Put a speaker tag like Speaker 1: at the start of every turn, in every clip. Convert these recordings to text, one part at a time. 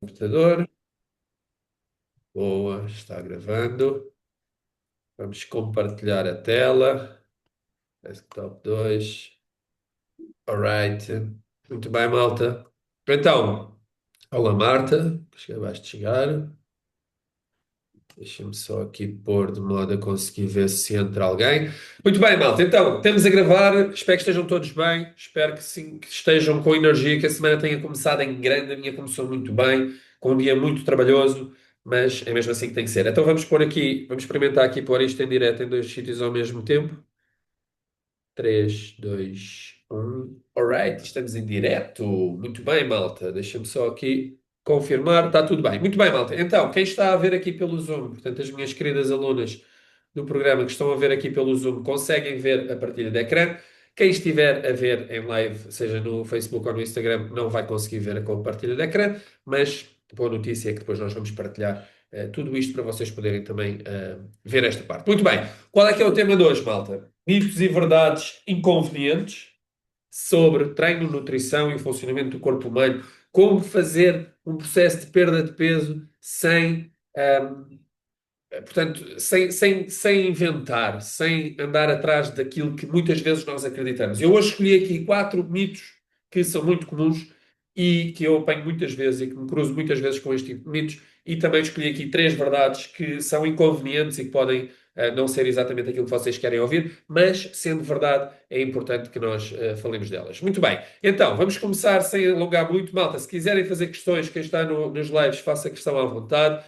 Speaker 1: Computador. Boa, está gravando. Vamos compartilhar a tela. Desktop 2. Alright. Muito bem, malta. Então, olá, Marta. Acabaste de chegar. Deixa-me só aqui pôr de modo a conseguir ver se entra alguém. Muito bem, malta. Então, estamos a gravar. Espero que estejam todos bem. Espero que sim, que estejam com energia, que a semana tenha começado em grande. A minha começou muito bem, com um dia muito trabalhoso, mas é mesmo assim que tem que ser. Então vamos pôr aqui, vamos experimentar aqui pôr isto em direto em dois sítios ao mesmo tempo. 3, 2, 1. Alright, estamos em direto. Muito bem, malta. Deixa-me só aqui confirmar. Está tudo bem. Muito bem, malta. Então, quem está a ver aqui pelo Zoom, portanto, as minhas queridas alunas do programa que estão a ver aqui pelo Zoom, conseguem ver a partilha de ecrã. Quem estiver a ver em live, seja no Facebook ou no Instagram, não vai conseguir ver a partilha de ecrã, mas boa notícia é que depois nós vamos partilhar tudo isto para vocês poderem também ver esta parte. Muito bem. Qual é que é o tema de hoje, malta? Mitos e verdades inconvenientes sobre treino, nutrição e o funcionamento do corpo humano. Como fazer um processo de perda de peso sem, portanto, sem inventar, sem andar atrás daquilo que muitas vezes nós acreditamos. Eu hoje escolhi aqui quatro mitos que são muito comuns e que eu apanho muitas vezes e que me cruzo muitas vezes com este tipo de mitos, e também escolhi aqui três verdades que são inconvenientes e que podem não ser exatamente aquilo que vocês querem ouvir, mas sendo verdade, é importante que nós falemos delas. Muito bem, então vamos começar sem alongar muito. Malta, se quiserem fazer questões, quem está nos lives, faça questão à vontade.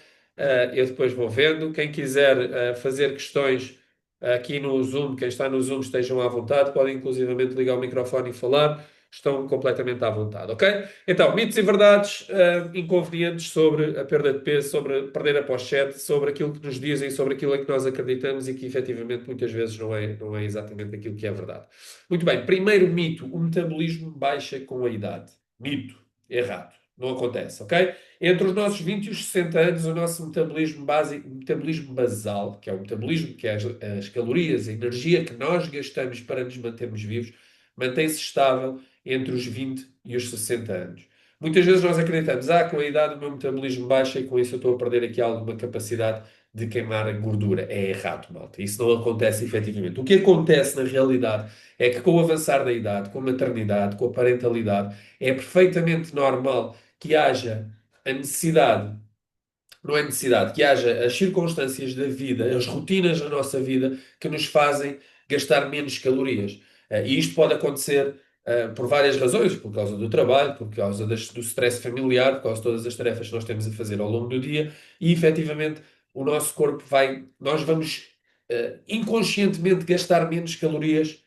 Speaker 1: Eu depois vou vendo. Quem quiser fazer questões aqui no Zoom, quem está no Zoom, estejam à vontade. Podem inclusivamente ligar o microfone e falar. Estão completamente à vontade, ok? Então, mitos e verdades inconvenientes sobre a perda de peso, sobre perder a pochete, sobre aquilo que nos dizem, sobre aquilo em que nós acreditamos e que efetivamente muitas vezes não é exatamente aquilo que é verdade. Muito bem, primeiro mito: o metabolismo baixa com a idade. Mito, errado. Não acontece, ok? Entre os nossos 20 e os 60 anos, o nosso metabolismo básico, o metabolismo basal, que é o metabolismo, que é as calorias, a energia que nós gastamos para nos mantermos vivos, mantém-se estável entre os 20 e os 60 anos. Muitas vezes nós acreditamos, com a idade o meu metabolismo baixa e com isso eu estou a perder aqui alguma capacidade de queimar gordura. É errado, malta. Isso não acontece efetivamente. O que acontece na realidade é que com o avançar da idade, com a maternidade, com a parentalidade, é perfeitamente normal que haja a necessidade, não é necessidade, que haja as circunstâncias da vida, as rotinas da nossa vida que nos fazem gastar menos calorias. E isto pode acontecer por várias razões, por causa do trabalho, por causa do stress familiar, por causa de todas as tarefas que nós temos a fazer ao longo do dia, e efetivamente o nosso corpo nós vamos inconscientemente gastar menos calorias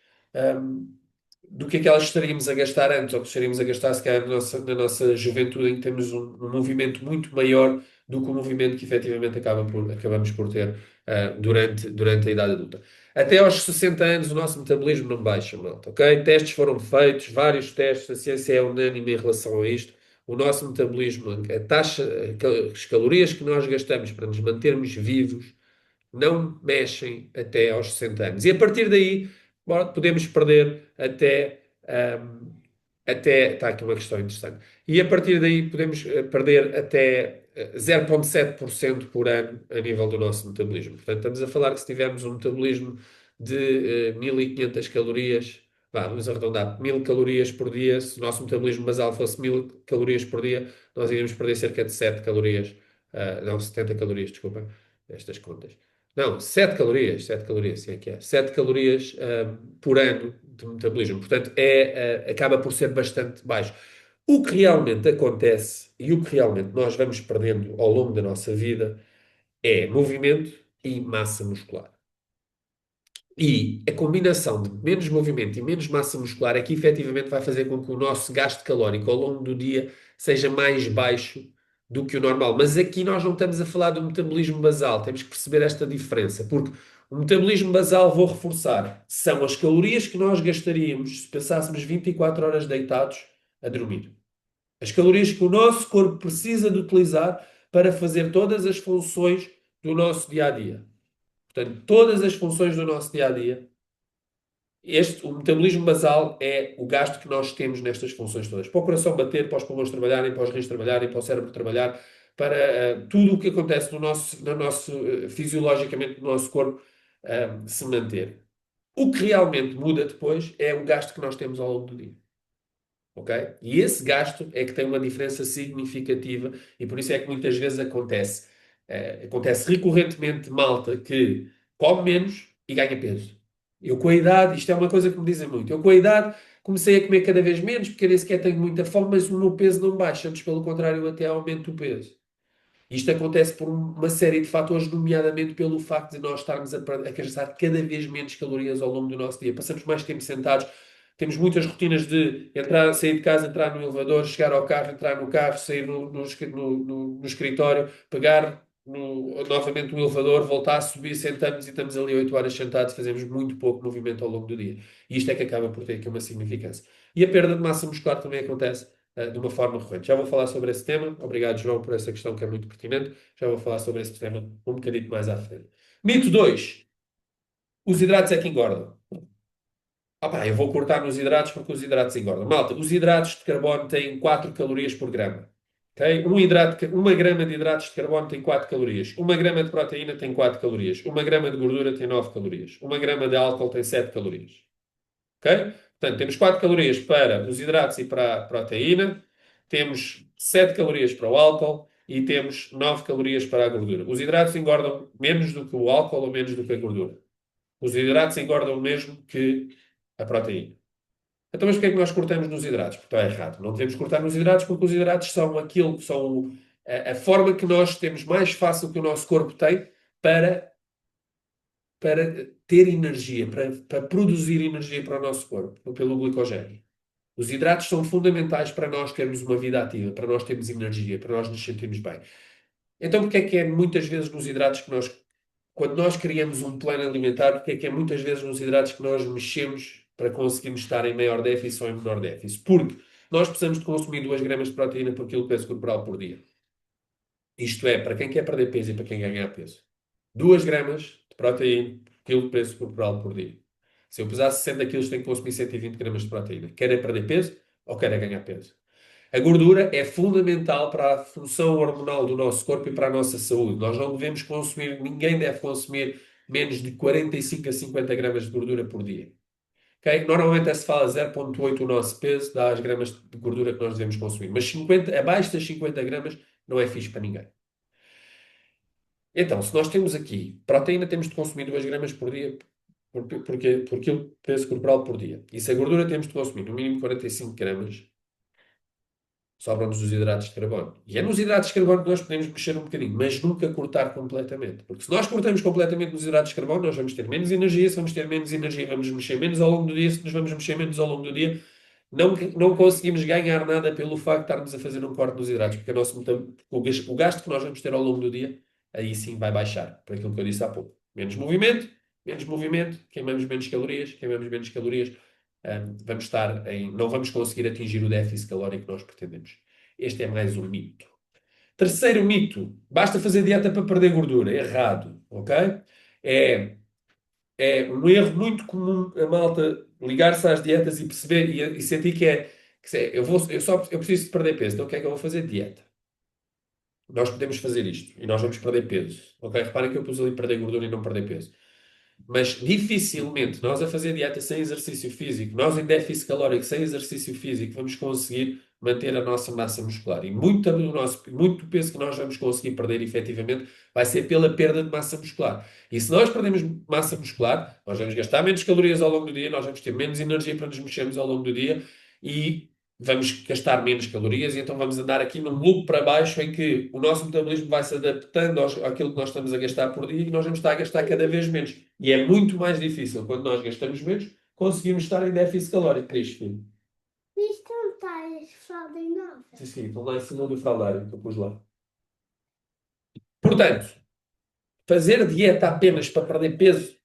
Speaker 1: do que aquelas que estaríamos a gastar antes, ou que estaríamos a gastar, se calhar, na nossa juventude, em que temos um movimento muito maior do que o movimento que efetivamente acabamos por ter durante a idade adulta. Até aos 60 anos, o nosso metabolismo não baixa, malta, ok? Testes foram feitos, vários testes, a ciência é unânime em relação a isto. O nosso metabolismo, a taxa, as calorias que nós gastamos para nos mantermos vivos, não mexem até aos 60 anos. E a partir daí, podemos perder até. Está aqui uma questão interessante. E a partir daí, podemos perder até 0,7% por ano a nível do nosso metabolismo. Portanto, estamos a falar que se tivermos um metabolismo de 1500 calorias, vamos arredondar, 1000 calorias por dia, se o nosso metabolismo basal fosse 1000 calorias por dia, nós iríamos perder cerca de 7 calorias, não, 70 calorias, desculpa, estas contas. Não, 7 calorias, sim é que é. 7 calorias por ano de metabolismo. Portanto, acaba por ser bastante baixo. O que realmente acontece e o que realmente nós vamos perdendo ao longo da nossa vida é movimento e massa muscular. E a combinação de menos movimento e menos massa muscular é que efetivamente vai fazer com que o nosso gasto calórico ao longo do dia seja mais baixo do que o normal. Mas aqui nós não estamos a falar do metabolismo basal, temos que perceber esta diferença, porque o metabolismo basal, vou reforçar, são as calorias que nós gastaríamos se passássemos 24 horas deitados a dormir. As calorias que o nosso corpo precisa de utilizar para fazer todas as funções do nosso dia a dia. Portanto, todas as funções do nosso dia a dia O metabolismo basal é o gasto que nós temos nestas funções todas. Para o coração bater, para os pulmões trabalharem, para os rins trabalharem, para o cérebro trabalhar, para tudo o que acontece fisiologicamente no nosso corpo se manter. O que realmente muda depois é o gasto que nós temos ao longo do dia. Ok? E esse gasto é que tem uma diferença significativa e por isso é que muitas vezes acontece recorrentemente malta que come menos e ganha peso. Eu com a idade, isto é uma coisa que me dizem muito, eu com a idade comecei a comer cada vez menos porque eu nem sequer tenho muita fome, mas o meu peso não baixa, antes pelo contrário eu até aumento o peso. Isto acontece por uma série de fatores, nomeadamente pelo facto de nós estarmos a gastar cada vez menos calorias ao longo do nosso dia. Passamos mais tempo sentados, temos muitas rotinas de entrar, sair de casa, entrar no elevador, chegar ao carro, entrar no carro, sair no escritório, pegar novamente o elevador, voltar a subir, sentamos e estamos ali 8 horas sentados, fazemos muito pouco movimento ao longo do dia. E isto é que acaba por ter aqui uma significância. E a perda de massa muscular também acontece de uma forma recorrente. Já vou falar sobre esse tema. Obrigado, João, por essa questão que é muito pertinente. Já vou falar sobre esse tema um bocadinho mais à frente. Mito 2. Os hidratos é que engordam. Eu vou cortar nos hidratos porque os hidratos engordam. Malta, os hidratos de carbono têm 4 calorias por grama. Okay? Uma grama de hidratos de carbono tem 4 calorias. Uma grama de proteína tem 4 calorias. Uma grama de gordura tem 9 calorias. Uma grama de álcool tem 7 calorias. Ok? Portanto, temos 4 calorias para os hidratos e para a proteína, temos 7 calorias para o álcool e temos 9 calorias para a gordura. Os hidratos engordam menos do que o álcool ou menos do que a gordura. Os hidratos engordam o mesmo que a proteína. Então, mas porquê é que nós cortamos nos hidratos? Porque está errado. Não devemos cortar nos hidratos porque os hidratos são aquilo que são a forma que nós temos mais fácil que o nosso corpo tem para para ter energia, para produzir energia para o nosso corpo, pelo glicogênio. Os hidratos são fundamentais para nós termos uma vida ativa, para nós termos energia, para nós nos sentirmos bem. Então, porque é que é muitas vezes nos hidratos que quando nós criamos um plano alimentar, porque é que é muitas vezes nos hidratos que nós mexemos para conseguirmos estar em maior déficit ou em menor déficit? Porque nós precisamos de consumir 2 gramas de proteína por quilo de peso corporal por dia. Isto é, para quem quer perder peso e para quem ganhar peso. 2 gramas de proteína por quilo de peso corporal por dia. Se eu pesar 60 quilos, tenho que consumir 120 gramas de proteína. Quer é perder peso ou quer é ganhar peso? A gordura é fundamental para a função hormonal do nosso corpo e para a nossa saúde. Nós não devemos consumir, ninguém deve consumir menos de 45 a 50 gramas de gordura por dia. Okay? Normalmente se fala 0,8 o nosso peso, dá as gramas de gordura que nós devemos consumir. Mas abaixo das 50 gramas não é fixe para ninguém. Então, se nós temos aqui proteína, temos de consumir 2 gramas por dia por quilo de peso corporal por dia. E se a gordura temos de consumir no mínimo 45 gramas, sobram-nos os hidratos de carbono. E é nos hidratos de carbono que nós podemos mexer um bocadinho, mas nunca cortar completamente. Porque se nós cortamos completamente nos hidratos de carbono, nós vamos ter menos energia. Se vamos ter menos energia, vamos mexer menos ao longo do dia. Se nos vamos mexer menos ao longo do dia, não conseguimos ganhar nada pelo facto de estarmos a fazer um corte nos hidratos, porque o gasto que nós vamos ter ao longo do dia, aí sim vai baixar, por aquilo que eu disse há pouco. Menos movimento, queimamos menos calorias, não vamos conseguir atingir o déficit calórico que nós pretendemos. Este é mais um mito. Terceiro mito, basta fazer dieta para perder gordura. Errado, ok? É, é um erro muito comum a malta ligar-se às dietas e perceber e sentir eu preciso de perder peso, então o que é que eu vou fazer? Dieta. Nós podemos fazer isto e nós vamos perder peso, ok? Reparem que eu pus ali perder gordura e não perder peso. Mas dificilmente nós a fazer dieta sem exercício físico, nós em déficit calórico sem exercício físico, vamos conseguir manter a nossa massa muscular. E muito peso que nós vamos conseguir perder efetivamente vai ser pela perda de massa muscular. E se nós perdemos massa muscular, nós vamos gastar menos calorias ao longo do dia, nós vamos ter menos energia para nos mexermos ao longo do dia e vamos gastar menos calorias e então vamos andar aqui num loop para baixo em que o nosso metabolismo vai se adaptando àquilo que nós estamos a gastar por dia e nós vamos estar a gastar cada vez menos. E é muito mais difícil, quando nós gastamos menos, conseguimos estar em déficit calórico. Que é isto, filho?
Speaker 2: Isto não está fralda nova.
Speaker 1: Sim, sim, estão lá em cima do fraldário que eu pus lá. Portanto, fazer dieta apenas para perder peso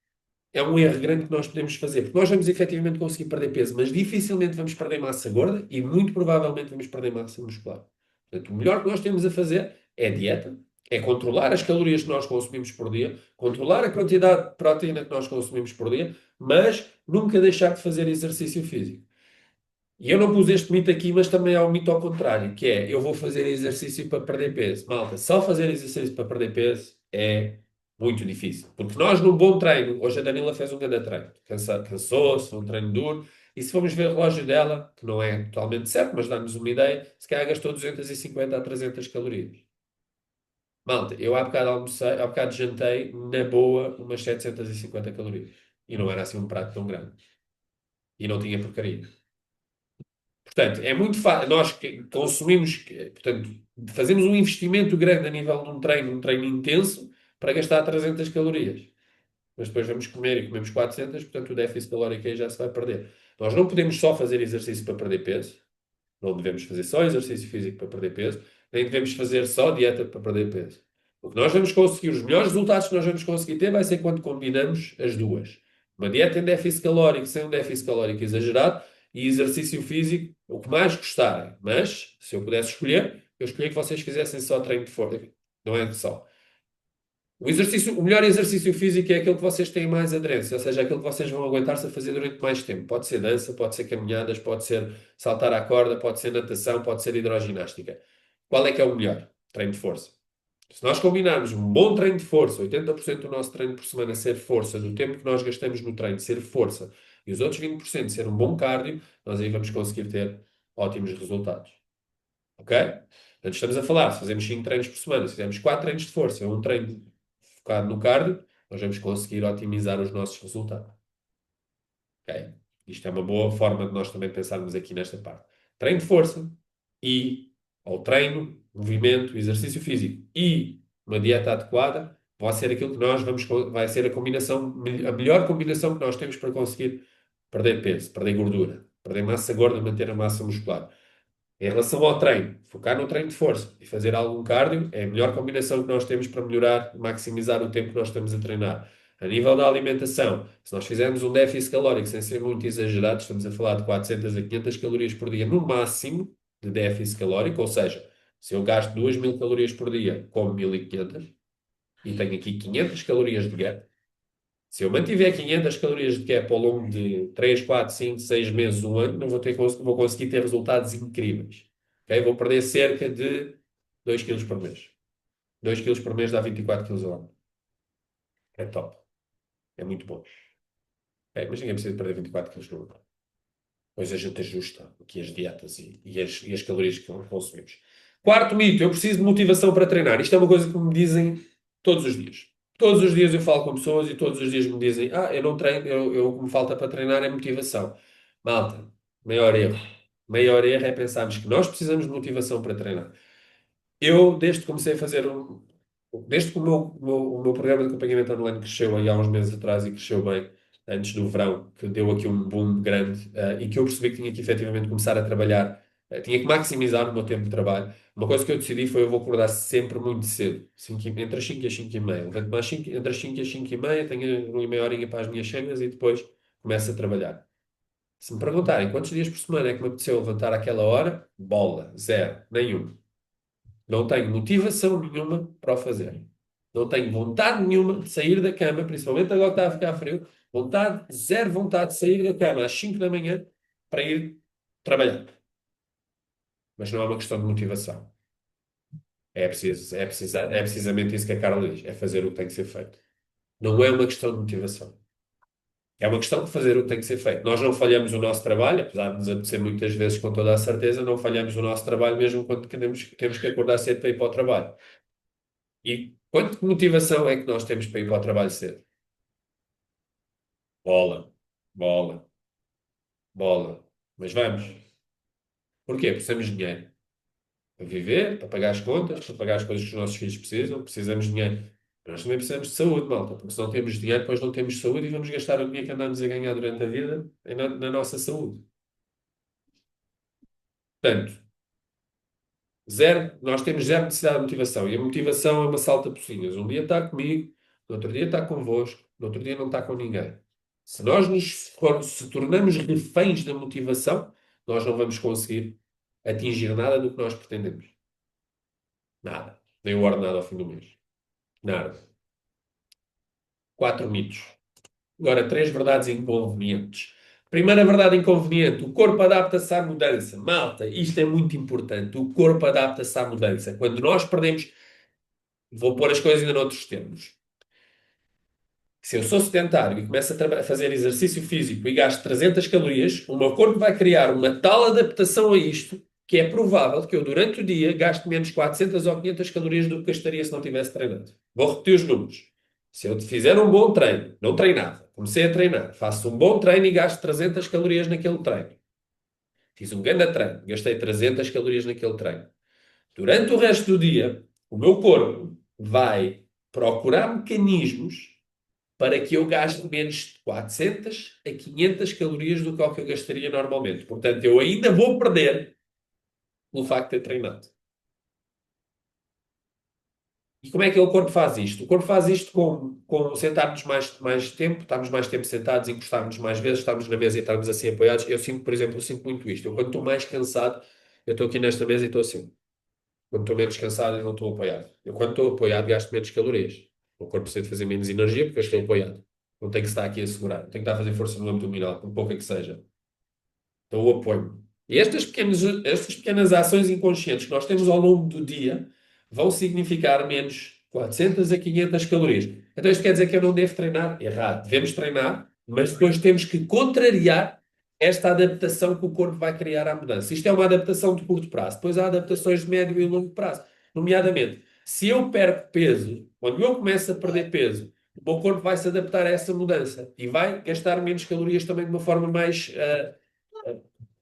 Speaker 1: é um erro grande que nós podemos fazer, porque nós vamos efetivamente conseguir perder peso, mas dificilmente vamos perder massa gorda e muito provavelmente vamos perder massa muscular. Portanto, o melhor que nós temos a fazer é dieta, É controlar as calorias que nós consumimos por dia, controlar a quantidade de proteína que nós consumimos por dia, mas nunca deixar de fazer exercício físico. E eu não pus este mito aqui, mas também há um mito ao contrário, que é eu vou fazer exercício para perder peso. Malta, só fazer exercício para perder peso é muito difícil. Porque nós, num bom treino, hoje a Danila fez um grande treino, cansou-se, foi um treino duro, e se formos ver o relógio dela, que não é totalmente certo, mas dá-nos uma ideia, se calhar gastou 250 a 300 calorias. Malta, eu há bocado almocei, há bocado jantei, na boa, umas 750 calorias. E não era assim um prato tão grande. E não tinha porcaria. Portanto, é muito fácil. Nós consumimos, portanto, fazemos um investimento grande a nível de um treino intenso, para gastar 300 calorias. Mas depois vamos comer e comemos 400, portanto, o déficit calórico aí já se vai perder. Nós não podemos só fazer exercício para perder peso, não devemos fazer só exercício físico para perder peso, nem devemos fazer só dieta para perder peso. O que nós vamos conseguir, os melhores resultados que nós vamos conseguir ter vai ser quando combinamos as duas. Uma dieta em déficit calórico, sem um déficit calórico exagerado, e exercício físico, o que mais gostarem. Mas, se eu pudesse escolher, eu escolhia que vocês fizessem só treino de força. Não é só. O melhor exercício físico é aquele que vocês têm mais aderência, ou seja, aquele que vocês vão aguentar-se a fazer durante mais tempo. Pode ser dança, pode ser caminhadas, pode ser saltar à corda, pode ser natação, pode ser hidroginástica. Qual é que é o melhor? Treino de força. Se nós combinarmos um bom treino de força, 80% do nosso treino por semana ser força, do tempo que nós gastamos no treino ser força, e os outros 20% ser um bom cardio, nós aí vamos conseguir ter ótimos resultados. Ok? Portanto, estamos a falar, se fazemos 5 treinos por semana, se fizermos 4 treinos de força, um treino focado no cardio, nós vamos conseguir otimizar os nossos resultados. Ok? Isto é uma boa forma de nós também pensarmos aqui nesta parte. Treino de força e ao treino, movimento, exercício físico e uma dieta adequada vai ser aquilo que nós vamos, vai ser a combinação, a melhor combinação que nós temos para conseguir perder peso, perder gordura, perder massa gorda, manter a massa muscular. Em relação ao treino, focar no treino de força e fazer algum cardio é a melhor combinação que nós temos para melhorar, maximizar o tempo que nós estamos a treinar. A nível da alimentação, se nós fizermos um déficit calórico sem ser muito exagerado, estamos a falar de 400 a 500 calorias por dia no máximo de déficit calórico, ou seja, se eu gasto 2000 calorias por dia, como 1500 e tenho aqui 500 calorias de gap, se eu mantiver 500 calorias de gap ao longo de 3, 4, 5, 6 meses, um ano, não vou ter, vou conseguir ter resultados incríveis. Ok? Vou perder cerca de 2 quilos por mês. 2 quilos por mês dá 24 quilos ao ano. É top. É muito bom. Ok? Mas ninguém precisa perder 24 quilos no ano. Pois a gente ajusta aqui as dietas e as calorias que consumimos. Quarto mito, eu preciso de motivação para treinar. Isto é uma coisa que me dizem todos os dias. Todos os dias eu falo com pessoas e todos os dias me dizem: eu não treino, o que me falta para treinar é motivação. Malta, maior erro. Maior erro é pensarmos que nós precisamos de motivação para treinar. Eu, desde que comecei a fazer desde que o meu programa de acompanhamento online cresceu aí há uns meses atrás e cresceu bem, antes do verão, que deu aqui um boom grande, e que eu percebi que tinha que efetivamente começar a trabalhar, tinha que maximizar o meu tempo de trabalho. Uma coisa que eu decidi foi eu vou acordar sempre muito cedo, entre as 5 e as 5 e meia. Levanto-me entre as 5 e as 5 e meia, tenho uma meia horinha para as minhas cenas e depois começo a trabalhar. Se me perguntarem quantos dias por semana é que me apeteceu levantar àquela hora, bola, zero, nenhum. Não tenho motivação nenhuma para o fazer. Não tenho vontade nenhuma de sair da cama, principalmente agora que está a ficar frio. Zero vontade de sair da cama às 5 da manhã para ir trabalhar. Mas não é uma questão de motivação. É precisamente isso que a Carla diz. É fazer o que tem que ser feito. Não é uma questão de motivação. É uma questão de fazer o que tem que ser feito. Nós não falhamos o nosso trabalho, apesar de nos apetecer muitas vezes com toda a certeza, não falhamos o nosso trabalho mesmo quando temos que acordar cedo para ir para o trabalho. E quanta motivação é que nós temos para ir para o trabalho cedo? Bola, bola, bola. Mas vamos. Porquê? Precisamos de dinheiro. Para viver, para pagar as contas, para pagar as coisas que os nossos filhos precisam, precisamos de dinheiro. Nós também precisamos de saúde, malta, porque se não temos dinheiro, depois não temos saúde e vamos gastar o dinheiro que andamos a ganhar durante a vida na nossa saúde. Portanto, nós temos zero necessidade de motivação. E a motivação é uma salta-pocinhas. Um dia está comigo, no outro dia está convosco, no outro dia não está com ninguém. Se nós se tornamos reféns da motivação, nós não vamos conseguir atingir nada do que nós pretendemos. Nada. Nem o ordenado ao fim do mês. Nada. 4 mitos. Agora, 3 verdades inconvenientes. Primeira verdade inconveniente: o corpo adapta-se à mudança. Malta, isto é muito importante. O corpo adapta-se à mudança. Quando nós perdemos, vou pôr as coisas ainda noutros termos. Se eu sou sedentário e começo a fazer exercício físico e gasto 300 calorias, o meu corpo vai criar uma tal adaptação a isto que é provável que eu, durante o dia, gaste menos 400 ou 500 calorias do que gastaria se não tivesse treinado. Vou repetir os números. Se eu fizer um bom treino, não treinava, comecei a treinar, faço um bom treino e gasto 300 calorias naquele treino. Fiz um grande treino, gastei 300 calorias naquele treino. Durante o resto do dia, o meu corpo vai procurar mecanismos para que eu gaste menos de 400 a 500 calorias do que o que eu gastaria normalmente. Portanto, eu ainda vou perder pelo facto de ter treinado. E como é que o corpo faz isto? O corpo faz isto com sentarmos mais tempo, estarmos mais tempo sentados, encostarmos mais vezes, estarmos na mesa e estarmos assim apoiados. Eu sinto, por exemplo, eu sinto muito isto. Eu, quando estou mais cansado, eu estou aqui nesta mesa e estou assim. Quando estou menos cansado, eu não estou apoiado. Eu, quando estou apoiado, gasto menos calorias. O corpo precisa de fazer menos energia porque eu estou apoiado. Não tenho que estar aqui a segurar. Tenho que estar a fazer força no abdominal, por pouca que seja. Então, o apoio. E estas pequenas ações inconscientes que nós temos ao longo do dia vão significar menos 400 a 500 calorias. Então, isto quer dizer que eu não devo treinar? Errado. Devemos treinar, mas depois temos que contrariar esta adaptação que o corpo vai criar à mudança. Isto é uma adaptação de curto prazo. Depois há adaptações de médio e longo prazo. Nomeadamente, se eu perco peso, quando eu começo a perder peso, o meu corpo vai se adaptar a essa mudança e vai gastar menos calorias também de uma forma mais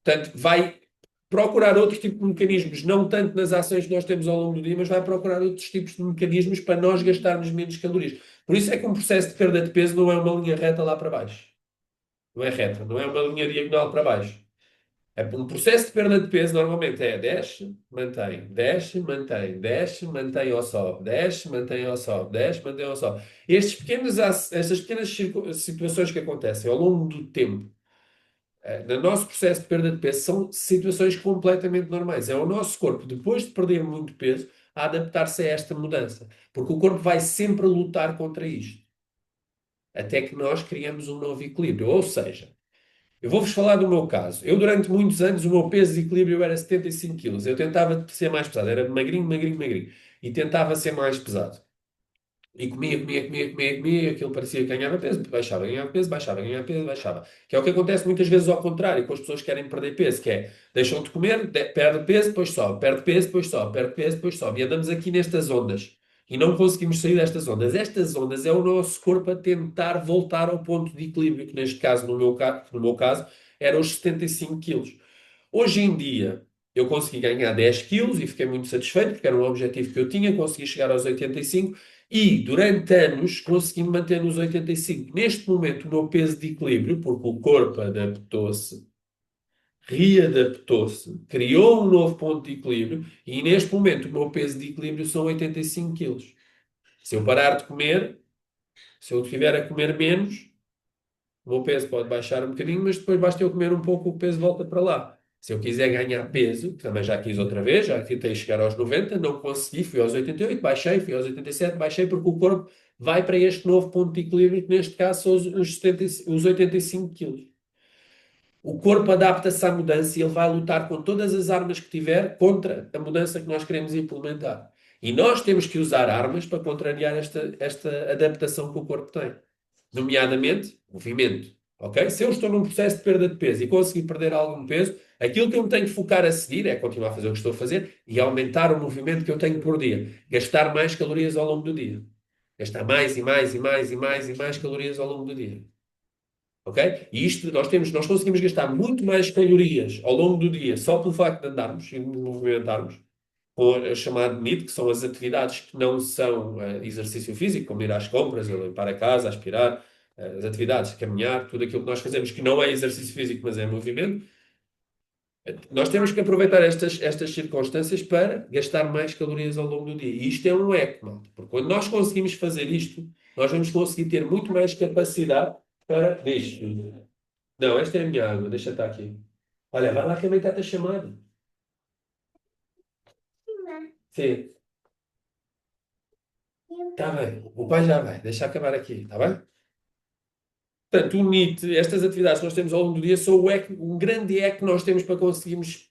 Speaker 1: portanto, vai procurar outro tipo de mecanismos, não tanto nas ações que nós temos ao longo do dia, mas vai procurar outros tipos de mecanismos para nós gastarmos menos calorias. Por isso é que um processo de perda de peso não é uma linha reta lá para baixo. Não é reta, não é uma linha diagonal para baixo. Um processo de perda de peso normalmente é desce, mantém, desce, mantém ou sobe, desce, mantém ou sobe, desce, mantém ou sobe. Estas pequenas situações que acontecem ao longo do tempo no nosso processo de perda de peso, são situações completamente normais. É o nosso corpo, depois de perder muito peso, a adaptar-se a esta mudança. Porque o corpo vai sempre lutar contra isto. Até que nós criamos um novo equilíbrio. Ou seja, eu vou-vos falar do meu caso. Eu, durante muitos anos, o meu peso de equilíbrio era 75 quilos. Eu tentava ser mais pesado. Era magrinho, magrinho, magrinho. E tentava ser mais pesado. E comia, e aquilo parecia que ganhava peso, baixava, ganhava peso, baixava, ganhava peso, baixava. Que é o que acontece muitas vezes ao contrário, com as pessoas que querem perder peso, que é, deixam de comer, perde peso, depois sobe, perde peso, depois sobe, perde peso, depois sobe. E andamos aqui nestas ondas. E não conseguimos sair destas ondas. Estas ondas é o nosso corpo a tentar voltar ao ponto de equilíbrio, que neste caso, no meu caso, era os 75 quilos. Hoje em dia, eu consegui ganhar 10 quilos e fiquei muito satisfeito, porque era um objetivo que eu tinha, consegui chegar aos 85 e, durante anos, consegui me manter nos 85. Neste momento, o meu peso de equilíbrio, porque o corpo adaptou-se, readaptou-se, criou um novo ponto de equilíbrio e, neste momento, o meu peso de equilíbrio são 85 quilos. Se eu parar de comer, se eu estiver a comer menos, o meu peso pode baixar um bocadinho, mas depois basta eu comer um pouco, o peso volta para lá. Se eu quiser ganhar peso, que também já quis outra vez, já tentei chegar aos 90, não consegui, fui aos 88, baixei, fui aos 87, baixei, porque o corpo vai para este novo ponto de equilíbrio, que neste caso são os 85 quilos. O corpo adapta-se à mudança e ele vai lutar com todas as armas que tiver contra a mudança que nós queremos implementar. E nós temos que usar armas para contrariar esta adaptação que o corpo tem. Nomeadamente, movimento. Ok? Se eu estou num processo de perda de peso e conseguir perder algum peso, aquilo que eu me tenho que focar a seguir é continuar a fazer o que estou a fazer e aumentar o movimento que eu tenho por dia. Gastar mais calorias ao longo do dia. Gastar mais e mais e mais e mais e mais calorias ao longo do dia. Ok? E isto nós conseguimos gastar muito mais calorias ao longo do dia só pelo facto de andarmos e de nos movimentarmos, com a chamada NEAT, que são as atividades que não são exercício físico, como ir às compras, limpar a casa, aspirar, as atividades, caminhar, tudo aquilo que nós fazemos que não é exercício físico, mas é movimento. Nós temos que aproveitar estas circunstâncias para gastar mais calorias ao longo do dia. E isto é um eco, malta, porque quando nós conseguimos fazer isto, nós vamos conseguir ter muito mais capacidade para. Deixa. Não, esta é a minha água, deixa estar aqui. Olha, vai lá que a mãe está-te a chamar.
Speaker 2: Não.
Speaker 1: Sim. Está bem, o pai já vai, deixa acabar aqui, está bem? Portanto, o NEAT, estas atividades que nós temos ao longo do dia, são um grande eco que nós temos para conseguirmos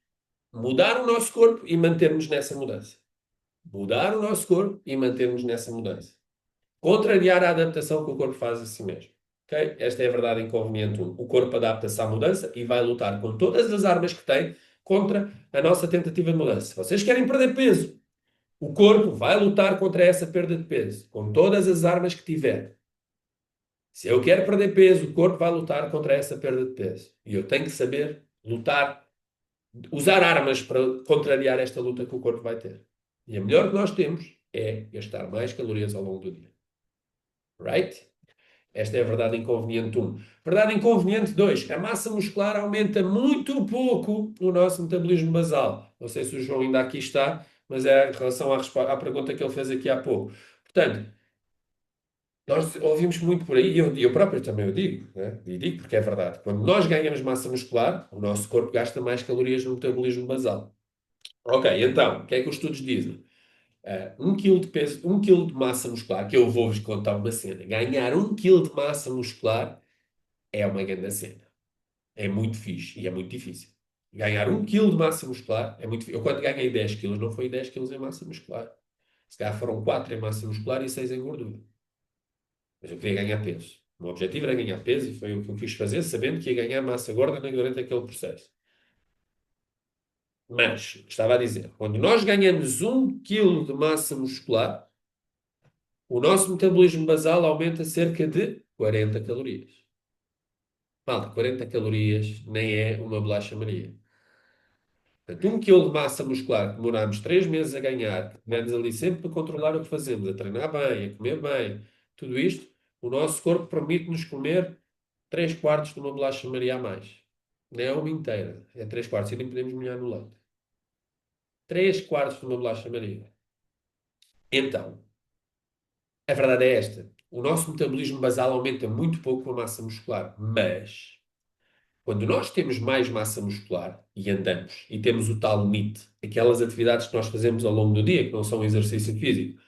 Speaker 1: mudar o nosso corpo e mantermos nessa mudança. Mudar o nosso corpo e mantermos nessa mudança. Contrariar a adaptação que o corpo faz a si mesmo. Okay? Esta é a verdade inconveniente 1. O corpo adapta-se à mudança e vai lutar com todas as armas que tem contra a nossa tentativa de mudança. Se vocês querem perder peso, o corpo vai lutar contra essa perda de peso, com todas as armas que tiver. Se eu quero perder peso, o corpo vai lutar contra essa perda de peso. E eu tenho que saber lutar, usar armas para contrariar esta luta que o corpo vai ter. E a melhor que nós temos é gastar mais calorias ao longo do dia. Right? Esta é a verdade inconveniente 1. Verdade inconveniente 2. A massa muscular aumenta muito pouco o nosso metabolismo basal. Não sei se o João ainda aqui está, mas é em relação à pergunta que ele fez aqui há pouco. Portanto, nós ouvimos muito por aí, e eu próprio também o digo, né? E digo porque é verdade. Quando nós ganhamos massa muscular, o nosso corpo gasta mais calorias no metabolismo basal. Ok, então, o que é que os estudos dizem? 1 kg de peso, 1 kg de massa muscular, que eu vou-vos contar uma cena. Ganhar 1 kg de massa muscular é uma grande cena. É muito fixe e é muito difícil. Ganhar 1 kg de massa muscular é muito difícil. Eu quando ganhei 10 quilos, não foi 10 quilos em massa muscular. Se calhar foram 4 em massa muscular e 6 em gordura. Mas eu queria ganhar peso. O meu objetivo era ganhar peso e foi o que eu quis fazer, sabendo que ia ganhar massa gorda durante aquele processo. Mas, estava a dizer, quando nós ganhamos 1 kg de massa muscular, o nosso metabolismo basal aumenta cerca de 40 calorias. Malta, 40 calorias nem é uma bolacha Maria. Portanto, 1 kg de massa muscular que demorámos 3 meses a ganhar, que tivemos ali sempre a controlar o que fazemos, a treinar bem, a comer bem, tudo isto, o nosso corpo permite-nos comer 3 quartos de uma bolacha Maria a mais. Não é uma inteira, é 3 quartos, e nem podemos molhar no leite. 3 quartos de uma bolacha Maria. Então, a verdade é esta. O nosso metabolismo basal aumenta muito pouco com a massa muscular, mas quando nós temos mais massa muscular e andamos e temos o tal NEAT, aquelas atividades que nós fazemos ao longo do dia, que não são exercício físico,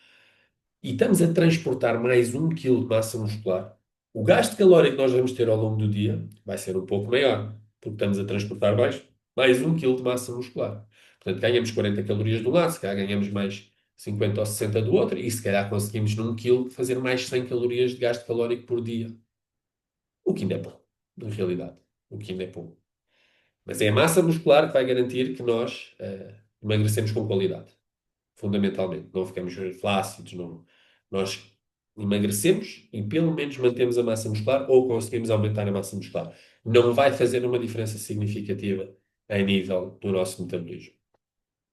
Speaker 1: e estamos a transportar mais 1 kg de massa muscular, o gasto calórico que nós vamos ter ao longo do dia vai ser um pouco maior, porque estamos a transportar mais 1 kg de massa muscular. Portanto, ganhamos 40 calorias de um lado, se calhar ganhamos mais 50 ou 60 do outro, e se calhar conseguimos num quilo fazer mais 100 calorias de gasto calórico por dia. O que ainda é bom, na realidade. O que ainda é bom. Mas é a massa muscular que vai garantir que nós emagrecemos com qualidade. Fundamentalmente. Não ficamos flácidos, não. Nós emagrecemos e pelo menos mantemos a massa muscular ou conseguimos aumentar a massa muscular. Não vai fazer uma diferença significativa a nível do nosso metabolismo.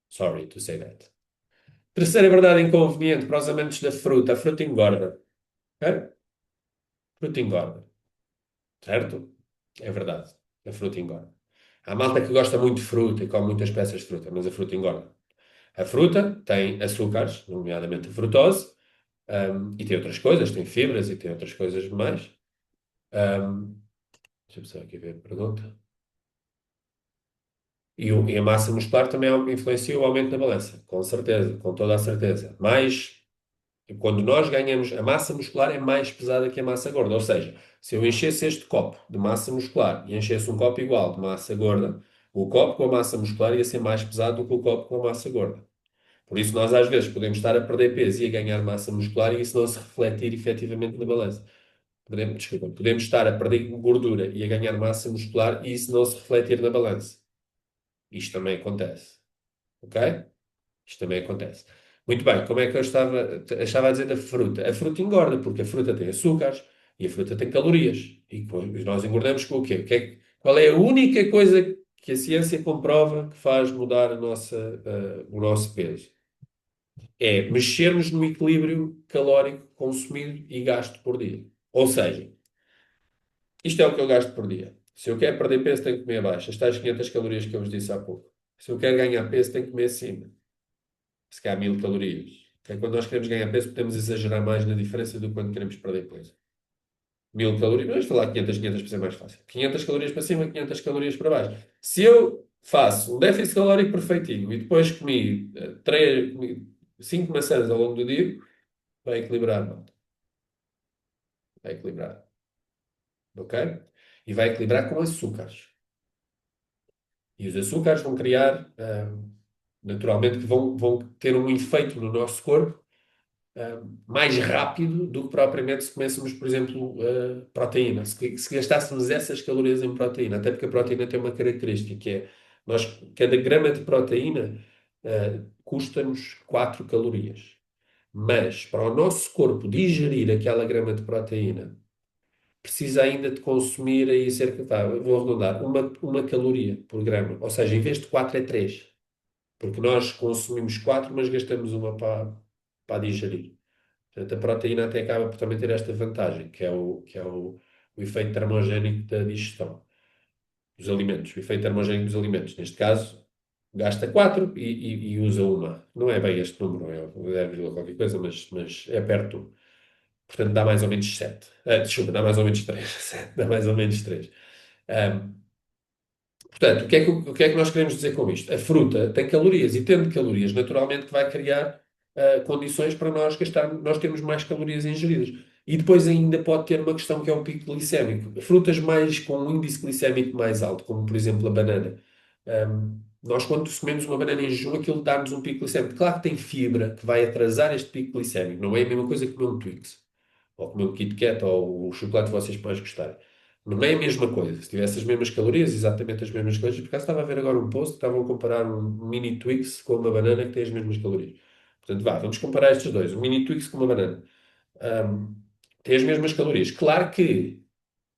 Speaker 1: Sorry to say that. Terceira verdade inconveniente para os amantes da fruta. A fruta engorda. Ok? Fruta engorda. Certo? É verdade. A fruta engorda. Há malta que gosta muito de fruta e come muitas peças de fruta, mas a fruta engorda. A fruta tem açúcares, nomeadamente a frutose, e tem outras coisas, tem fibras e tem outras coisas mais. Um, deixa-me só aqui ver a pergunta. E a massa muscular também influencia o aumento da balança, com certeza, com toda a certeza. Mas quando nós ganhamos, a massa muscular é mais pesada que a massa gorda. Ou seja, se eu enchesse este copo de massa muscular e enchesse um copo igual de massa gorda, o copo com a massa muscular ia ser mais pesado do que o copo com a massa gorda. Por isso, nós às vezes podemos estar a perder peso e a ganhar massa muscular e isso não se refletir efetivamente na balança. Podemos estar a perder gordura e a ganhar massa muscular e isso não se refletir na balança. Isto também acontece. Ok? Isto também acontece. Muito bem, como é que eu estava a dizer da fruta? A fruta engorda, porque a fruta tem açúcares e a fruta tem calorias. E depois nós engordamos com o quê? Qual é a única coisa que a ciência comprova que faz mudar o nosso peso? É mexermos no equilíbrio calórico consumido e gasto por dia. Ou seja, isto é o que eu gasto por dia. Se eu quero perder peso, tenho que comer abaixo. As tais 500 calorias que eu vos disse há pouco. Se eu quero ganhar peso, tenho que comer acima. Se calhar 1000 calorias. É quando nós queremos ganhar peso, podemos exagerar mais na diferença do que quando queremos perder peso. 1000 calorias, vamos falar 500 para ser mais fácil. 500 calorias para cima, 500 calorias para baixo. Se eu faço um déficit calórico perfeitinho e depois comi 5 maçãs ao longo do dia, Vai equilibrar, malta. Vai equilibrar. Ok? E vai equilibrar com açúcares. E os açúcares vão criar, naturalmente, que vão ter um efeito no nosso corpo mais rápido do que propriamente se coméssemos, por exemplo, proteína. Se gastássemos essas calorias em proteína, até porque a proteína tem uma característica que é, nós, cada grama de proteína custa-nos 4 calorias. Mas para o nosso corpo digerir aquela grama de proteína, precisa ainda de consumir aí cerca, vá, vou arredondar, uma caloria por grama. Ou seja, em vez de 4 é 3. Porque nós consumimos 4 mas gastamos uma para digerir. Portanto, a proteína até acaba por também ter esta vantagem, que é o efeito termogénico da digestão dos alimentos, o efeito termogénico dos alimentos. Neste caso, gasta 4 e usa uma. Não é bem este número, é 0, qualquer coisa, mas é perto. Portanto, dá mais ou menos 7. Desculpa, dá mais ou menos 3. Dá mais ou menos 3. Portanto, o que é que nós queremos dizer com isto? A fruta tem calorias e, tendo calorias, naturalmente que vai criar condições para nós termos mais calorias ingeridas. E depois ainda pode ter uma questão que é o pico glicémico. Frutas mais com um índice glicémico mais alto, como por exemplo a banana. Nós, quando comemos uma banana em jejum, aquilo dá-nos um pico glicémico. Claro que tem fibra que vai atrasar este pico glicémico. Não é a mesma coisa que comer um Twix, ou comer um Kit Kat, ou o chocolate que vocês mais gostarem. Não é a mesma coisa. Se tivesse as mesmas calorias, exatamente as mesmas calorias, por acaso estava a ver agora um post, estavam a comparar um mini Twix com uma banana que tem as mesmas calorias. Portanto, vá, vamos comparar estes dois. Um mini Twix com uma banana. Ahm, Tem as mesmas calorias. Claro que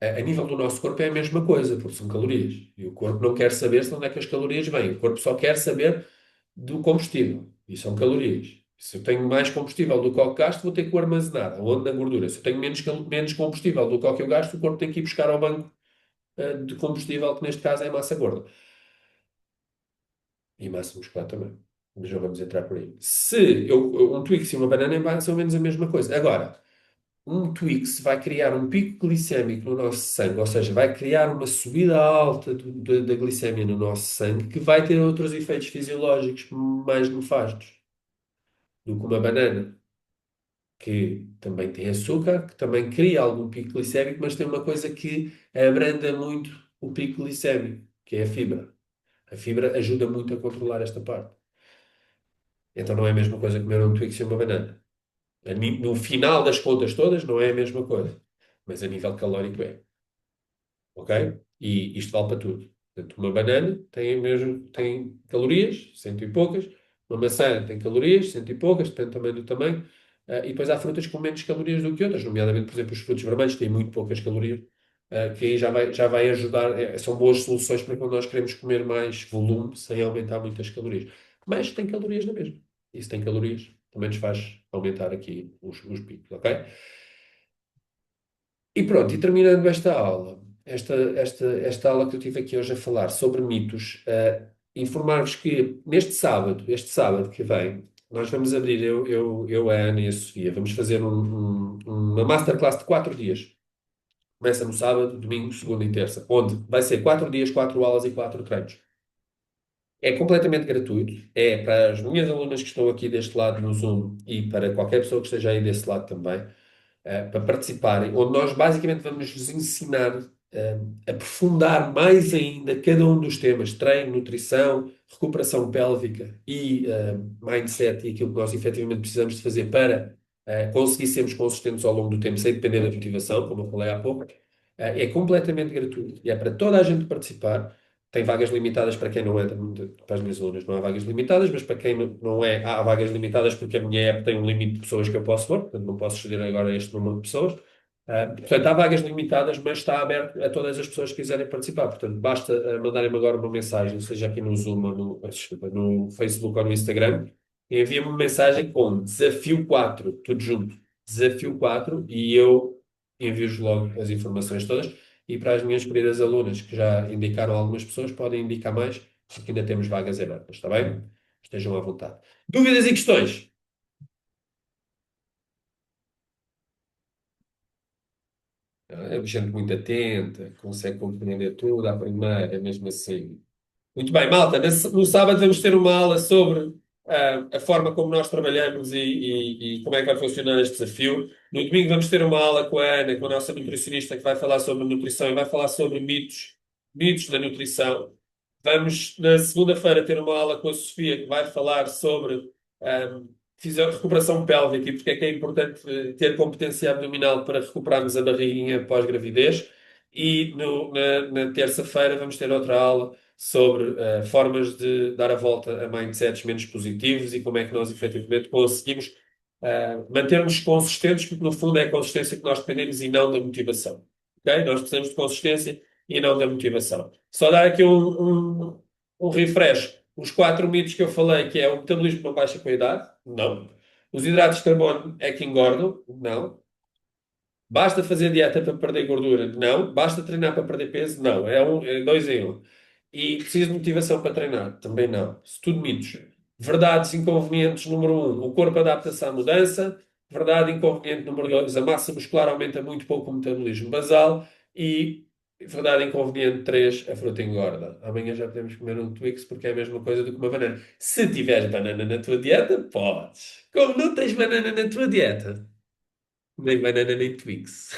Speaker 1: a nível do nosso corpo é a mesma coisa, porque são calorias. E o corpo não quer saber de onde é que as calorias vêm. O corpo só quer saber do combustível. E são calorias. Se eu tenho mais combustível do que o que gasto, vou ter que o armazenar. Onde? Na gordura. Se eu tenho menos combustível do que o que eu gasto, o corpo tem que ir buscar ao banco de combustível, que neste caso é massa gorda. E massa muscular também. Mas já vamos entrar por aí. Se um Twix e uma banana é mais ou menos a mesma coisa. Agora, um Twix vai criar um pico glicémico no nosso sangue, ou seja, vai criar uma subida alta da glicemia no nosso sangue, que vai ter outros efeitos fisiológicos mais nefastos do que uma banana, que também tem açúcar, que também cria algum pico glicémico, mas tem uma coisa que abranda muito o pico glicémico, que é a fibra. A fibra ajuda muito a controlar esta parte. Então não é a mesma coisa comer um Twix e uma banana. No final das contas todas, não é a mesma coisa. Mas a nível calórico é. Ok? E isto vale para tudo. Portanto, uma banana tem calorias, cento e poucas. Uma maçã tem calorias, cento e poucas, depende também do tamanho. E depois há frutas com menos calorias do que outras, nomeadamente, por exemplo, os frutos vermelhos têm muito poucas calorias, que aí já vai ajudar. São boas soluções para quando nós queremos comer mais volume sem aumentar muitas calorias. Mas tem calorias na mesma. E se tem calorias, também nos faz aumentar aqui os picos, ok? E pronto, e terminando esta aula, esta aula que eu tive aqui hoje a falar sobre mitos, informar-vos que este sábado que vem, nós vamos abrir, a Ana e a Sofia, vamos fazer uma masterclass de 4 dias. Começa no sábado, domingo, segunda e terça, onde vai ser 4 dias, 4 aulas e 4 treinos. É completamente gratuito, é para as minhas alunas que estão aqui deste lado no Zoom e para qualquer pessoa que esteja aí desse lado também. Para participarem, onde nós basicamente vamos vos ensinar a aprofundar mais ainda cada um dos temas, treino, nutrição, recuperação pélvica e mindset e aquilo que nós efetivamente precisamos de fazer para conseguir sermos consistentes ao longo do tempo sem depender da motivação, como eu falei há pouco. É completamente gratuito e é para toda a gente participar. Tem vagas limitadas para quem não é, para as minhas alunas não há vagas limitadas, mas para quem não é, há vagas limitadas porque a minha app tem um limite de pessoas que eu posso pôr, portanto não posso escolher agora este número de pessoas. Portanto, há vagas limitadas, mas está aberto a todas as pessoas que quiserem participar. Portanto, basta mandarem-me agora uma mensagem, seja aqui no Zoom, ou desculpa, no Facebook ou no Instagram, e envia-me uma mensagem com desafio 4 tudo junto, desafio 4 e eu envio-vos logo as informações todas. E para as minhas queridas alunas que já indicaram algumas pessoas, podem indicar mais, porque ainda temos vagas abertas, está bem? Estejam à vontade. Dúvidas e questões? É gente muito atenta, consegue compreender tudo à primeira, mesmo assim. Muito bem, malta. No sábado vamos ter uma aula sobre a forma como nós trabalhamos e como é que vai funcionar este desafio. No domingo vamos ter uma aula com a Ana, com a nossa nutricionista, que vai falar sobre nutrição e vai falar sobre mitos da nutrição. Vamos, na segunda-feira, ter uma aula com a Sofia, que vai falar sobre recuperação pélvica e porque é que é importante ter competência abdominal para recuperarmos a barriguinha pós-gravidez. E na terça-feira vamos ter outra aula sobre formas de dar a volta a mindsets menos positivos e como é que nós efetivamente conseguimos manter-nos consistentes, porque no fundo é a consistência que nós dependemos e não da motivação. Ok? Nós precisamos de consistência e não da motivação. Só dar aqui um refresh. Os quatro mitos que eu falei, que é o metabolismo não baixa com a idade? Não. Os hidratos de carbono é que engordam? Não. Basta fazer dieta para perder gordura? Não. Basta treinar para perder peso? Não. É dois em um. E preciso de motivação para treinar? Também não. Isso tudo mitos. Verdades inconvenientes número um, o corpo adapta-se à mudança. Verdade inconveniente número dois, a massa muscular aumenta muito pouco o metabolismo basal. E verdade inconveniente três, a fruta engorda. Amanhã já podemos comer um Twix porque é a mesma coisa do que uma banana. Se tiveres banana na tua dieta, podes. Como não tens banana na tua dieta, nem banana nem Twix.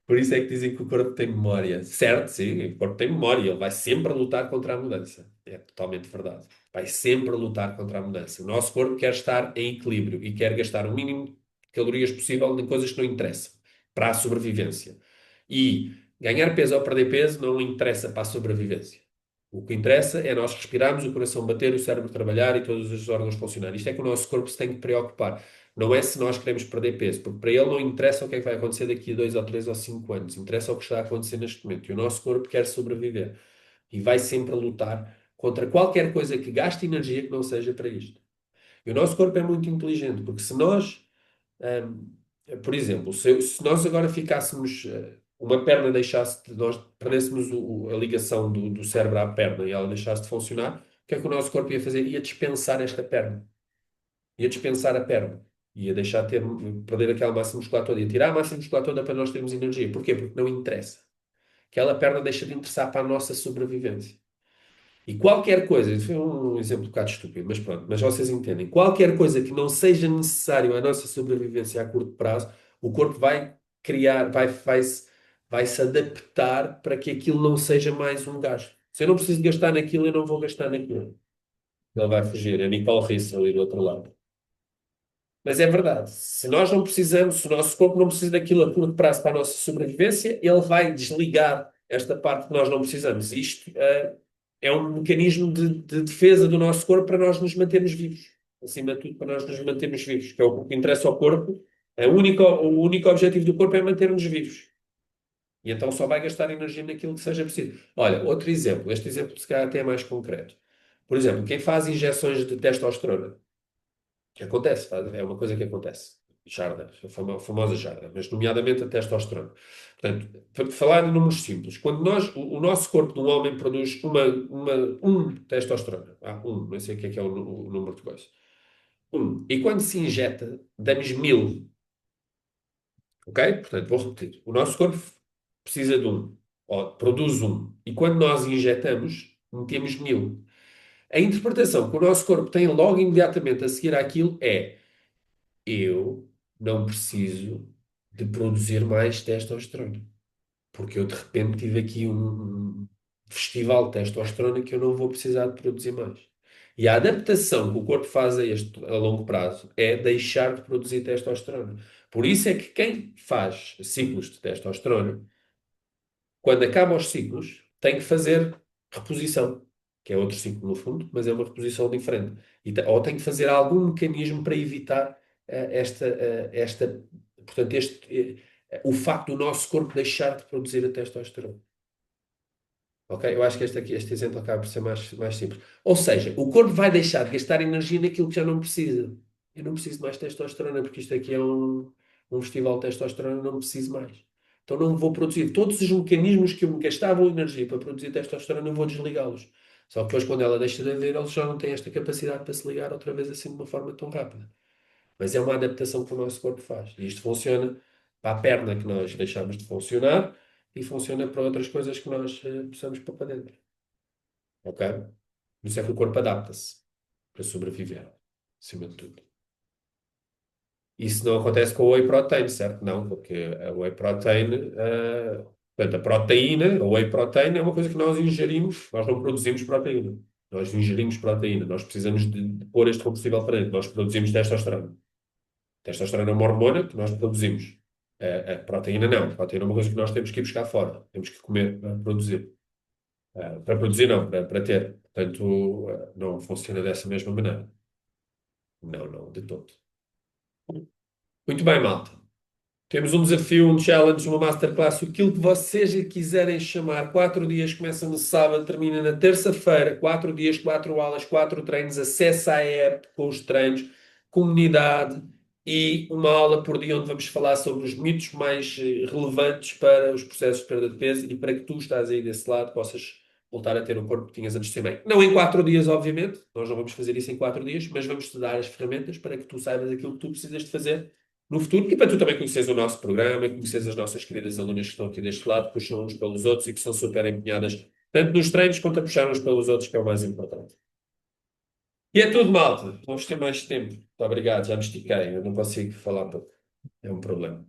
Speaker 1: Por isso é que dizem que o corpo tem memória. Certo, sim, o corpo tem memória. Ele vai sempre lutar contra a mudança. É totalmente verdade. Vai sempre lutar contra a mudança. O nosso corpo quer estar em equilíbrio e quer gastar o mínimo de calorias possível em coisas que não interessam para a sobrevivência. E ganhar peso ou perder peso não interessa para a sobrevivência. O que interessa é nós respirarmos, o coração bater, o cérebro trabalhar e todos os órgãos funcionar. Isto é que o nosso corpo se tem que preocupar. Não é se nós queremos perder peso, porque para ele não interessa o que é que vai acontecer daqui a 2 ou 3 ou 5 anos. Interessa o que está a acontecer neste momento. E o nosso corpo quer sobreviver. E vai sempre a lutar contra qualquer coisa que gaste energia que não seja para isto. E o nosso corpo é muito inteligente, porque se nós, hum, por exemplo, se nós agora ficássemos, uma perna deixasse de nós perdêssemos a ligação do cérebro à perna e ela deixasse de funcionar, o que é que o nosso corpo ia fazer? Ia dispensar esta perna, ia dispensar a perna, ia deixar de perder aquela massa muscular toda, ia tirar a massa muscular toda para nós termos energia. Porquê? Porque não interessa. Aquela perna deixa de interessar para a nossa sobrevivência. E qualquer coisa, isso foi um exemplo um bocado estúpido, mas pronto, mas vocês entendem. Qualquer coisa que não seja necessário à nossa sobrevivência a curto prazo, o corpo vai criar, vai se adaptar para que aquilo não seja mais um gasto. Se eu não preciso gastar naquilo, eu não vou gastar naquilo. Ele vai fugir. É Nicole Risso ali do outro lado. Mas é verdade. Se nós não precisamos, se o nosso corpo não precisa daquilo a curto prazo para a nossa sobrevivência, ele vai desligar esta parte que nós não precisamos. Isto, é um mecanismo de defesa do nosso corpo para nós nos mantermos vivos. Acima de tudo, para nós nos mantermos vivos, que é o que interessa ao corpo. O único objetivo do corpo é manter-nos vivos. E então só vai gastar energia naquilo que seja preciso. Olha, outro exemplo. Este exemplo, se calhar, até é mais concreto. Por exemplo, quem faz injeções de testosterona, que acontece, é uma coisa que acontece. Jarda, a famosa jarda, mas nomeadamente a testosterona. Portanto, para falar em números simples, quando o nosso corpo de um homem produz um testosterona, não sei o que é o número de coisa, e quando se injeta, damos 1000, ok? Portanto, vou repetir, o nosso corpo precisa de ou produz e quando nós injetamos, metemos 1000. A interpretação que o nosso corpo tem logo imediatamente a seguir àquilo é: eu não preciso de produzir mais testosterona. Porque eu de repente tive aqui um festival de testosterona que eu não vou precisar de produzir mais. E a adaptação que o corpo faz a longo prazo é deixar de produzir testosterona. Por isso é que quem faz ciclos de testosterona, quando acaba os ciclos, tem que fazer reposição, que é outro ciclo no fundo, mas é uma reposição diferente. Ou tem que fazer algum mecanismo para evitar portanto, o facto do nosso corpo deixar de produzir a testosterona. Ok? Eu acho que este exemplo acaba por ser mais simples. Ou seja, o corpo vai deixar de gastar energia naquilo que já não precisa. Eu não preciso mais de testosterona, porque isto aqui é um festival de testosterona, não preciso mais. Então não vou produzir. Todos os mecanismos que eu me gastavam energia para produzir testosterona, eu vou desligá-los. Só que depois, quando ela deixa de haver, eles já não têm esta capacidade para se ligar outra vez assim de uma forma tão rápida. Mas é uma adaptação que o nosso corpo faz. E isto funciona para a perna que nós deixamos de funcionar e funciona para outras coisas que nós possamos pôr para dentro. Ok? Por isso é que o corpo adapta-se para sobreviver, acima de tudo. Isso não acontece com o whey protein, certo? Não, porque a whey protein, portanto, a whey protein é uma coisa que nós ingerimos, nós não produzimos proteína. Nós ingerimos proteína, nós precisamos de pôr este combustível para dentro, nós produzimos testosterona. Testosterona é uma hormona que nós produzimos. A proteína não, a proteína é uma coisa que nós temos que ir buscar fora, temos que comer para produzir. Para produzir não, para ter. Portanto, não funciona dessa mesma maneira. Não, não, de todo. Muito bem, malta. Temos um desafio, um challenge, uma masterclass, aquilo que vocês lhe quiserem chamar. 4 dias, começa no sábado, termina na terça-feira. 4 dias, 4 aulas, 4 treinos. Acesse à app com os treinos, comunidade e uma aula por dia onde vamos falar sobre os mitos mais relevantes para os processos de perda de peso e para que tu estás aí desse lado possas voltar a ter o corpo que tinhas antes de ser bem. Não em 4 dias, obviamente. Nós não vamos fazer isso em 4 dias, mas vamos te dar as ferramentas para que tu saibas aquilo que tu precisas de fazer no futuro, e para tu também conheceres o nosso programa, e conheceres as nossas queridas alunas que estão aqui deste lado, que puxam uns pelos outros e que são super empenhadas, tanto nos treinos quanto a puxar uns pelos outros, que é o mais importante. E é tudo, malta. Vamos ter mais tempo. Muito obrigado, já me estiquei. Eu não consigo falar pouco. É um problema.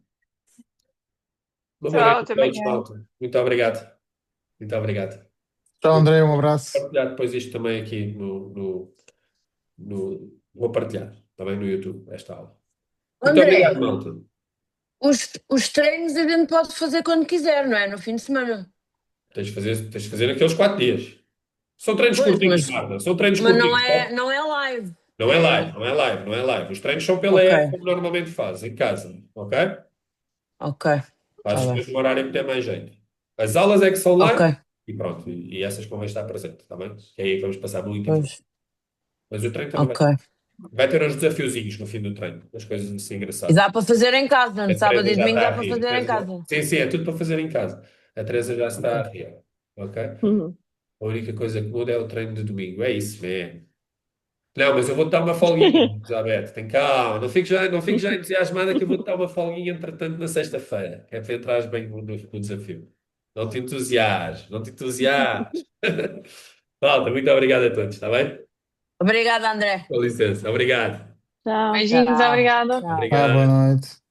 Speaker 1: Uma boa
Speaker 3: Tchau,
Speaker 1: noite
Speaker 3: até
Speaker 1: a todos,
Speaker 3: amanhã.
Speaker 1: malta. Muito obrigado. Muito obrigado.
Speaker 4: Tchau,
Speaker 1: Vou
Speaker 4: André, um abraço.
Speaker 1: partilhar depois isto também aqui Vou partilhar também no YouTube, esta aula. Muito obrigado,
Speaker 5: André,
Speaker 1: malta.
Speaker 5: os treinos a gente pode fazer quando quiser, não é? No fim de semana.
Speaker 1: Tens de fazer naqueles 4 dias. São treinos
Speaker 5: Pois,
Speaker 1: curtinhos, Marta. São treinos
Speaker 5: mas
Speaker 1: curtinhos.
Speaker 5: não é live.
Speaker 1: Não é live, não é live, não é live. Os treinos são pela
Speaker 5: Ok,
Speaker 1: app, como normalmente faz, em casa. Ok?
Speaker 5: ok, tá
Speaker 1: Fazes
Speaker 5: bem.
Speaker 1: depois no horário que tem mais jeito. As aulas é que são
Speaker 5: Ok,
Speaker 1: live e pronto. E essas convém estar presente, está bem? Que é aí que vamos passar muito informação.
Speaker 5: pois,
Speaker 1: Mas o treino também vai.
Speaker 5: ok.
Speaker 1: Vai ter uns desafiozinhos no fim do treino. As coisas assim
Speaker 5: E
Speaker 1: engraçadas.
Speaker 5: dá para fazer em casa,
Speaker 1: A
Speaker 5: no sábado
Speaker 1: Teresa
Speaker 5: e
Speaker 1: já
Speaker 5: domingo
Speaker 1: está
Speaker 5: dá
Speaker 1: a
Speaker 5: para
Speaker 1: rir.
Speaker 5: fazer em casa.
Speaker 1: Sim, sim, é tudo para fazer em casa. A Teresa já está a
Speaker 5: Ok.
Speaker 1: rir. Ok?
Speaker 3: Uhum.
Speaker 1: A única coisa que muda é o treino de domingo. É isso mesmo. Não, mas eu vou-te dar uma folguinha, Elizabeth. Tem calma. Não fiques já entusiasmada que eu vou-te dar uma folguinha, entretanto, na sexta-feira. Que é para entrares bem no desafio. Não te entusiasmes. Não te entusiasmes. Malta, muito obrigado a todos, está bem?
Speaker 5: Obrigada, André.
Speaker 1: Com licença. Obrigado.
Speaker 3: Tchau. Beijinhos,
Speaker 5: Tchau,
Speaker 3: obrigada.
Speaker 5: tchau.
Speaker 4: Ah, boa
Speaker 1: Obrigado.
Speaker 4: noite.